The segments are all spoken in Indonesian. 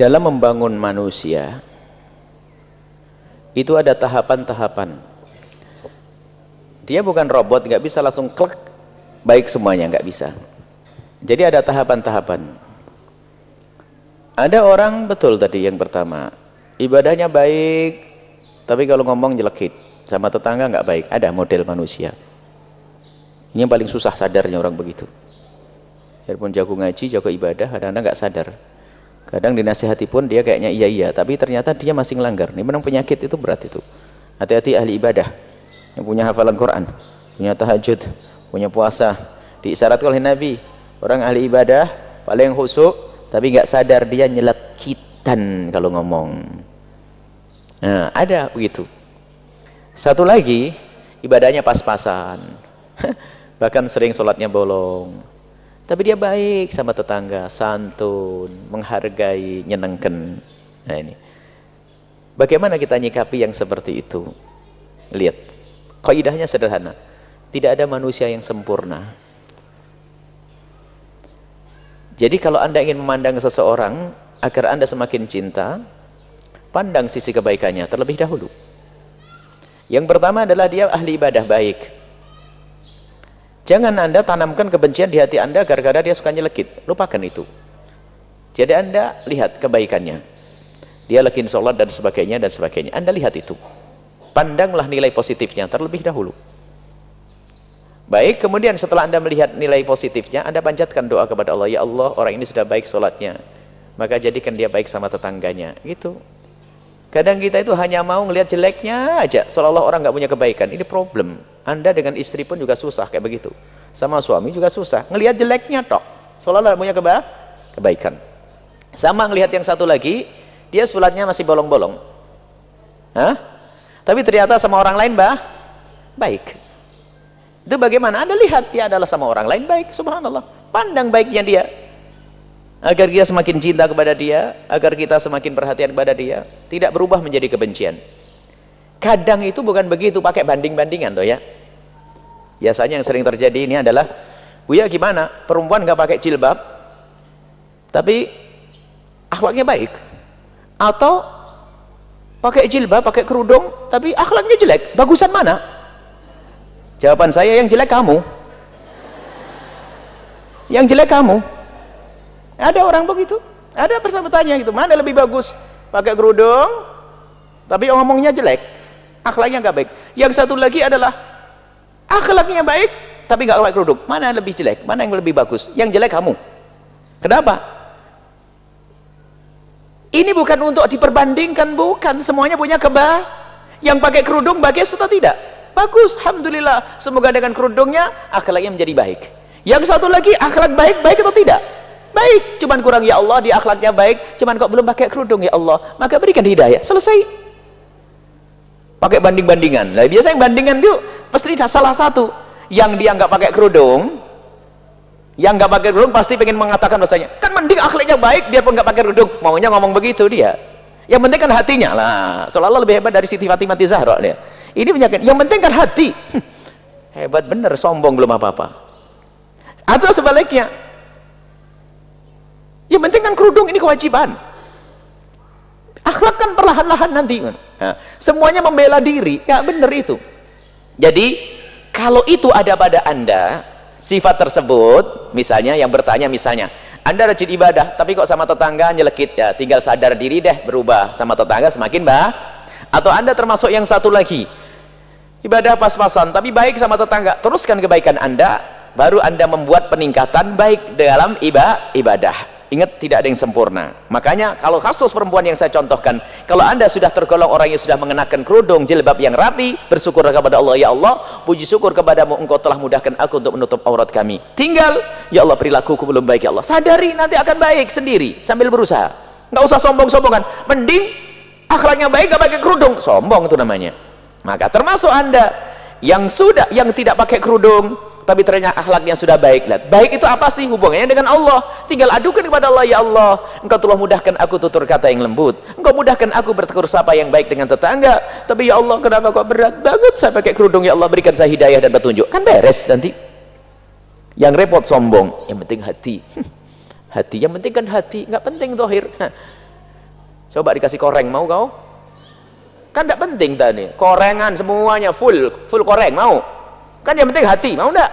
dalam membangun manusia itu ada tahapan-tahapan. Dia bukan robot, nggak bisa langsung klik baik semuanya, nggak bisa. Jadi ada tahapan-tahapan. Ada orang betul tadi yang pertama ibadahnya baik, tapi kalau ngomong nyelekit sama tetangga nggak baik. Ada model manusia. Ini yang paling susah sadarnya orang begitu. Biarpun jago ngaji, jago ibadah, kadang-kadang nggak sadar. Kadang dinasihati pun dia kayaknya iya-iya, tapi ternyata dia masih ngelanggar. Ini memang penyakit itu berat itu. Hati-hati ahli ibadah yang punya hafalan Quran, punya tahajud, punya puasa. Diisyaratkan oleh Nabi, orang ahli ibadah paling khusyuk, tapi nggak sadar dia nyelekitan kalau ngomong. Nah, ada begitu. Satu lagi, ibadahnya pas-pasan. Bahkan sering sholatnya bolong. Tapi dia baik sama tetangga, santun, menghargai, nyenengkan. Nah ini. Bagaimana kita nyikapi yang seperti itu? Lihat. Kaidahnya sederhana. Tidak ada manusia yang sempurna. Jadi kalau Anda ingin memandang seseorang agar Anda semakin cinta, pandang sisi kebaikannya terlebih dahulu. Yang pertama adalah dia ahli ibadah baik. Jangan Anda tanamkan kebencian di hati Anda gara-gara dia suka nyelekit. Lupakan itu. Jadi Anda lihat kebaikannya. Dia lekin sholat dan sebagainya dan sebagainya. Anda lihat itu. Pandanglah nilai positifnya terlebih dahulu. Baik, kemudian setelah Anda melihat nilai positifnya, Anda panjatkan doa kepada Allah. Ya Allah, orang ini sudah baik sholatnya, maka jadikan dia baik sama tetangganya. Gitu. Kadang kita itu hanya mau ngelihat jeleknya aja, seolah-olah orang nggak punya kebaikan. Ini problem. Anda dengan istri pun juga susah kayak begitu. Sama suami juga susah. Ngelihat jeleknya tok, seolah-olah punya kebaikan. Sama ngelihat yang satu lagi, dia sholatnya masih bolong-bolong. Hah? Tapi ternyata sama orang lain baik. Itu bagaimana? Anda lihat dia adalah sama orang lain baik, subhanallah. Pandang baiknya dia. Agar kita semakin cinta kepada dia, agar kita semakin perhatian kepada dia, tidak berubah menjadi kebencian. Kadang itu bukan begitu, pakai banding-bandingan toh ya. Biasanya yang sering terjadi ini adalah, Buya gimana? Perempuan nggak pakai jilbab, tapi akhlaknya baik. Atau pakai jilbab, pakai kerudung, tapi akhlaknya jelek. Bagusan mana? Jawaban saya, yang jelek kamu. Yang jelek kamu. Ada orang begitu. Ada persahabatannya gitu. Mana lebih bagus? Pakai kerudung, tapi ngomongnya jelek. Akhlaknya nggak baik. Yang satu lagi adalah akhlaknya baik, tapi nggak pakai kerudung. Mana yang lebih jelek? Mana yang lebih bagus? Yang jelek kamu. Kenapa? Ini bukan untuk diperbandingkan, bukan. Semuanya punya yang pakai kerudung bagus atau tidak? Bagus, alhamdulillah. Semoga dengan kerudungnya akhlaknya menjadi baik. Yang satu lagi akhlak baik atau tidak? Baik, cuman kurang, ya Allah, dia akhlaknya baik, cuman kok belum pakai kerudung, ya Allah, maka berikan hidayah. Selesai. Pakai banding-bandingan. Nah, biasanya yang bandingan itu pasti salah satu. Yang dia nggak pakai kerudung, pasti pengen mengatakan bahasanya, kan mending akhlaknya baik, biarpun nggak pakai kerudung. Maunya ngomong begitu dia. Yang penting kan hatinya lah. Seolah-olah lebih hebat dari Siti Fatimah Zahra dia. Ini penyakit. Yang penting kan hati. Hebat bener, sombong belum apa-apa. Atau sebaliknya, yang penting kan kerudung, ini kewajiban. Akhlak kan perlahan-lahan nanti. Nah, semuanya membela diri, nggak bener itu. Jadi kalau itu ada pada Anda, sifat tersebut, misalnya yang bertanya, misalnya Anda rajin ibadah, tapi kok sama tetangga nyelekit, ya tinggal sadar diri deh, berubah sama tetangga semakin Atau Anda termasuk yang satu lagi, ibadah pas-pasan, tapi baik sama tetangga, teruskan kebaikan Anda, baru Anda membuat peningkatan baik dalam ibadah. Ingat, tidak ada yang sempurna. Makanya kalau kasus perempuan yang saya contohkan, kalau Anda sudah tergolong orang yang sudah mengenakan kerudung, jilbab yang rapi, bersyukur kepada Allah, ya Allah, puji syukur kepadamu, engkau telah mudahkan aku untuk menutup aurat kami. Tinggal, ya Allah, perilakuku belum baik, ya Allah. Sadari, nanti akan baik sendiri sambil berusaha. Nggak usah sombong-sombongan. Mending akhlaknya baik, nggak pakai kerudung. Sombong itu namanya. Maka termasuk Anda yang tidak pakai kerudung, tapi ternyata akhlaknya sudah baik. Baik itu apa sih? Hubungannya dengan Allah. Tinggal adukan kepada Allah, ya Allah, engkau telah mudahkan aku tutur kata yang lembut, engkau mudahkan aku bertegur sapa yang baik dengan tetangga, tapi ya Allah, kenapa kok berat banget saya pakai kerudung, ya Allah, berikan saya hidayah dan petunjuk. Kan beres nanti. Yang repot sombong, yang penting hati. Hati, yang penting kan hati, nggak penting zahir. Coba dikasih koreng, mau kau? Kan tidak penting tadi, korengan semuanya full koreng, mau? Kan yang penting hati, mau enggak?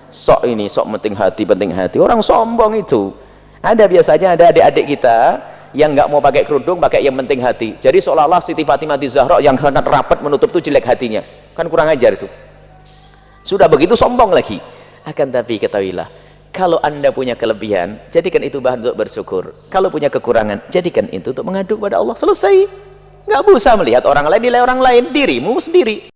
Sok ini, sok penting hati, orang sombong itu. Ada biasanya ada adik-adik kita yang nggak mau pakai kerudung, pakai yang penting hati. Jadi seolah-olah Siti Fatimah Zahra yang sangat rapat menutup itu jelek hatinya. Kan kurang ajar itu. Sudah begitu sombong lagi. Akan tapi ketahuilah, kalau anda punya kelebihan, jadikan itu bahan untuk bersyukur. Kalau punya kekurangan, jadikan itu untuk mengadu kepada Allah. Selesai. Nggak usah melihat orang lain, nilai orang lain, dirimu sendiri.